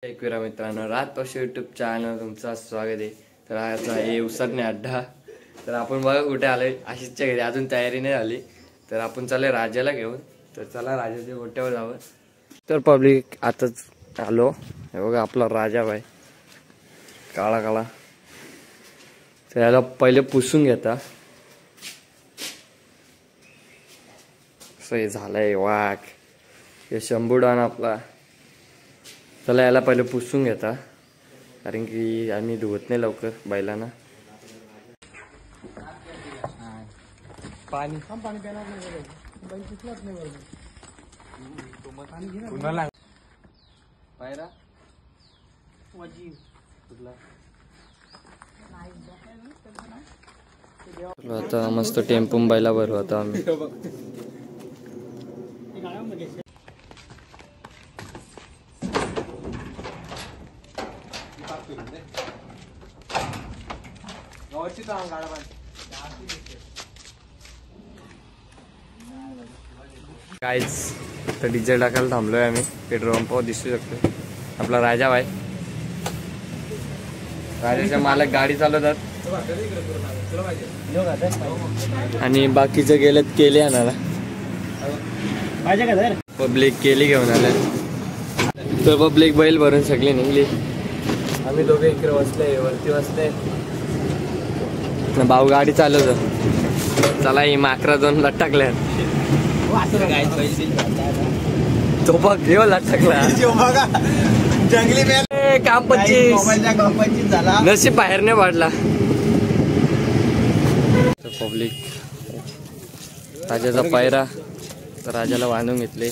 एकविरा मित्रांनो, रात पशु यूट्यूब चॅनल तुमचं स्वागत आहे। तर आज आहे उसरणे अड्डा। तर आपण बघा कुठे आलोय, आशिषच्या घरी अजून तयारी नाही झाली। तर आपण चालले राजाला घेऊन। तर चला राजाच्या गोट्यावर जाऊ। तर पब्लिक आताच आलो, हे बघा आपला राजा भाई काळा काळा। तर याला पहिले पुसून घेता, सही झालंय वाघ हे शंभूडान आपला। चला याला पहिले पुसून घेता, कारण की आम्ही धुवत नाही लवकर बैलांना। पाणी पायरा आता मस्त टेम्पो बैला भरू आता आम्ही। गाइस तर डीजे टाकायला थांबलोय आम्ही, पेट्रोल पंपावर दिसू शकतो आपला राजा भाई। राजाचा मालक गाडी चालवतात आणि बाकीचे गेलेत केले आणायला। पब्लिक केली घेऊन आले, तर पब्लिक बैल भरून सगळी निघली। आम्ही दोघे इकडे बसले, वरती बसले, भाऊ गाडी चालवतो। चला ही माकरा दोन लटकल्या, तो बघ घेऊ लटकला जंगली काम 25 झाला, नशीब बाहेर नाही पडला। पब्लिक राजाचा पायरा, तर राजाला बांधून घेतले।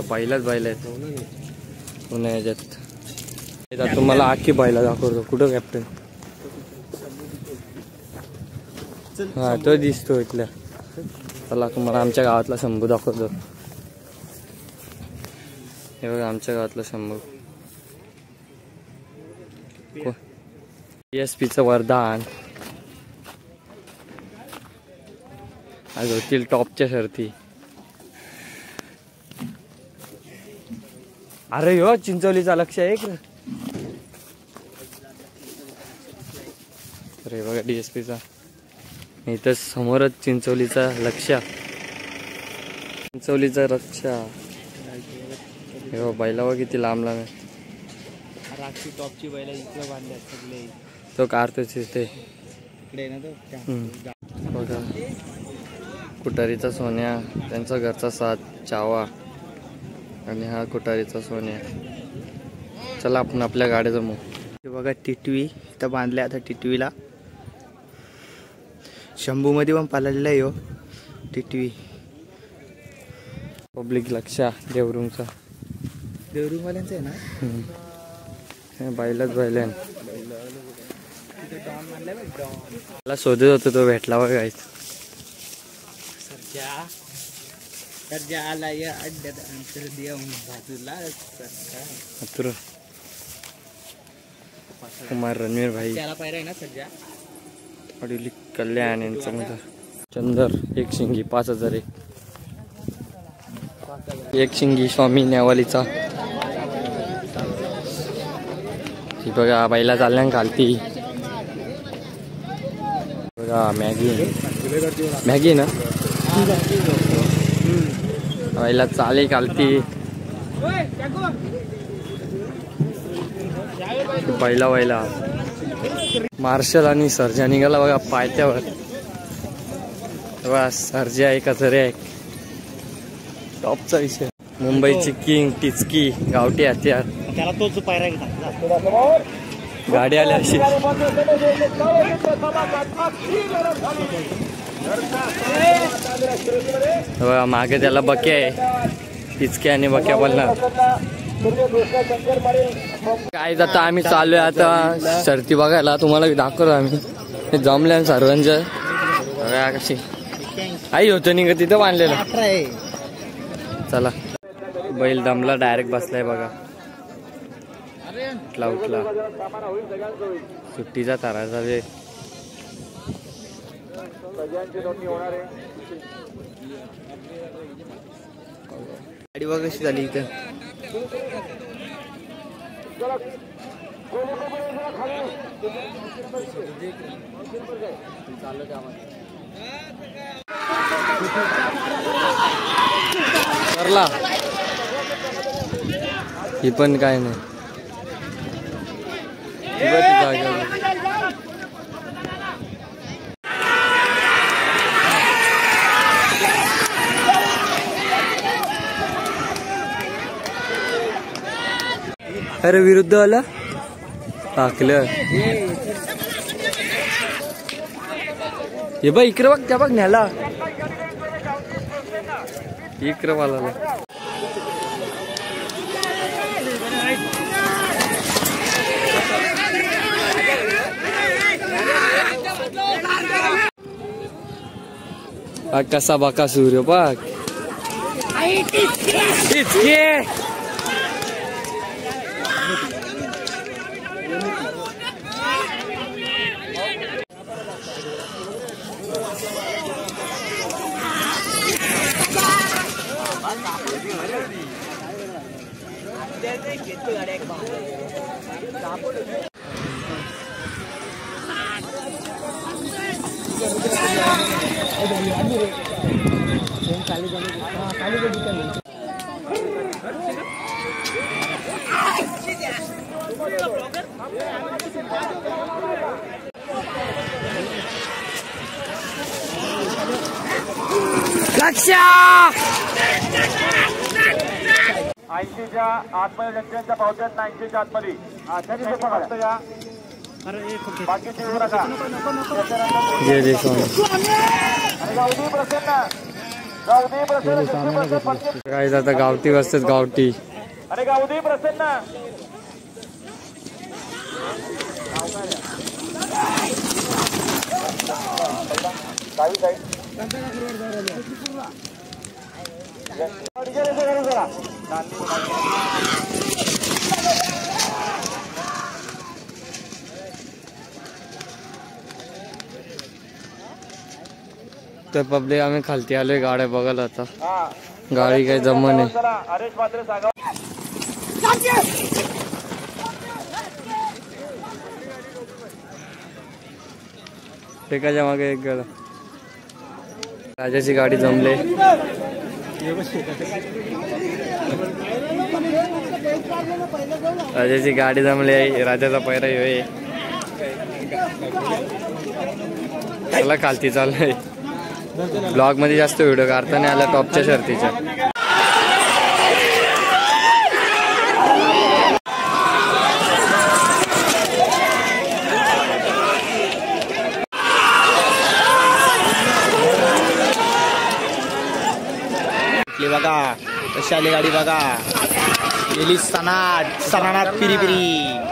बैलाच बैल आहेत पुन्हा याच्यात। तुम्हाला आखी बैला दाखवतो, कुठं कॅप्टन? हा तो दिसतो इथल्या। चला तुम्हाला आमच्या गावातला शंभू दाखवतो। हे बघा आमच्या गावातला शंभू, ESPचं वरदान। आज होतील टॉपच्या शर्ती। अरे हो चिंचोलीचा लक्ष आहे एक। अरे बघा DSPचा, इथं समोरच चिंचोलीचा लक्ष, चिंचोलीचा रक्षा। हे बैला बघ किती लांब लांब आहे। टॉपची बैला इकडे बांधल्या सगळे, तो कारतोच इथे इकडे ना तो। बघा कुटारीचा सोन्या, त्यांचा घरचा साथ चावा, आणि हा कुटारीचा सोन्या। चला आपण आपल्या गाड्या जमू। बघा टिटवी इथं बांधल्या, आता टिटवीला शंभू मध्ये पण पाळलेला आहे हो टिटवी। पब्लिक लक्षा देवरुंगचा, देवरुंगवाल्यांचा आहे ना। बैलाच बैल आहे, मला शोधत होतो तो भेटला बघा गाईस। कुमार रणवीर भाई, कल्याण यांचा मुलगा चंदर, एक शिंगी 5001, एक शिंगी स्वामी नेवालीचा। ही बघा बैला चालल्या खालती, बघा मॅगी ना बैला चाले खालती। बैला मार्शल आणि सर्जा निघाला बघा पायथ्यावर। बघा सर्जा एका तरी टॉपचा विषय। मुंबईची किंग टिचकी गावठी हत्यार, त्याला तोच पायरा गाडी आली अशी। बघा मागे त्याला बक्या आहे, टिचक्या आणि बक्या बोलणार काय। आता आम्ही चाललोय आता शर्ती बघायला, तुम्हाला दाखवतो आम्ही जमल्या सर्वांच्या। बघा कशी आई होतं निघ तिथं बांधलेलं। चला बैल दमला, डायरेक्ट बसलाय बघा, उठला सुट्टीचा तारा झाले। गाडी बघ कशी झाली इथं। करला ही पण काय नाही अरे विरुद्ध आला टाकलं हे बघ इकडे बघ त्या बघ न्याला इकडे मला कसा बाका सूर्य बघ ऐंशीच्या आतमध्ये व्यक्तींच्या पावत्यात 80च्या आतमध्ये फक्त या बाकीचे येऊ नका काय आता गावठी वाजतात गावठी आणि गावठी प्रसन्न तर पब्लिक आम्ही खालती आलोय गाड्या बघायला आता गाडी काही जमन आहे एकाच्या मागे एक गेला राजाची गाडी जमले राजाची गाडी जमली आहे राजाचा पैरा आहे त्याला खालती चाललंय ब्लॉग मध्ये जास्त व्हिडिओ काढता नाही आला टॉपच्या शर्तीच्या बघा कशी आली गाडी बघा गेली सनाट पिरी पिरी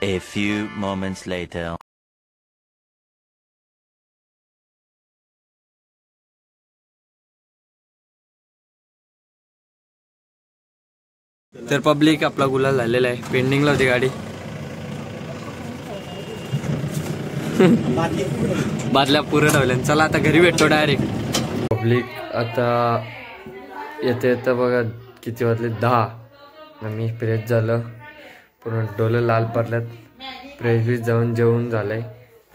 A few moments later. तर पब्लिक आपला गुलाल झालेला आहे पेंडिंगला होती गाडी बादल्या पुरं ठेवल्या चला आता घरी भेटतो डायरेक्ट पब्लिक आता येते येतं बघा किती वाजले 10 मी फ्रेश झालं पूर्ण डोलं लाल पडल्यात फ्रेश बीस जाऊन जेवून झालंय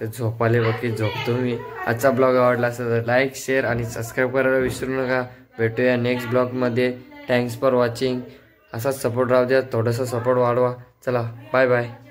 तर झोपाले बाकी झोपतो मी आजचा ब्लॉग आवडला असेल तर लाईक शेअर आणि सबस्क्राईब करायला विसरू नका भेटूया नेक्स्ट ब्लॉगमध्ये थँक्स फॉर वॉचिंग असाच सपोर्ट राहू द्या थोडासा सपोर्ट वाढवा चला बाय बाय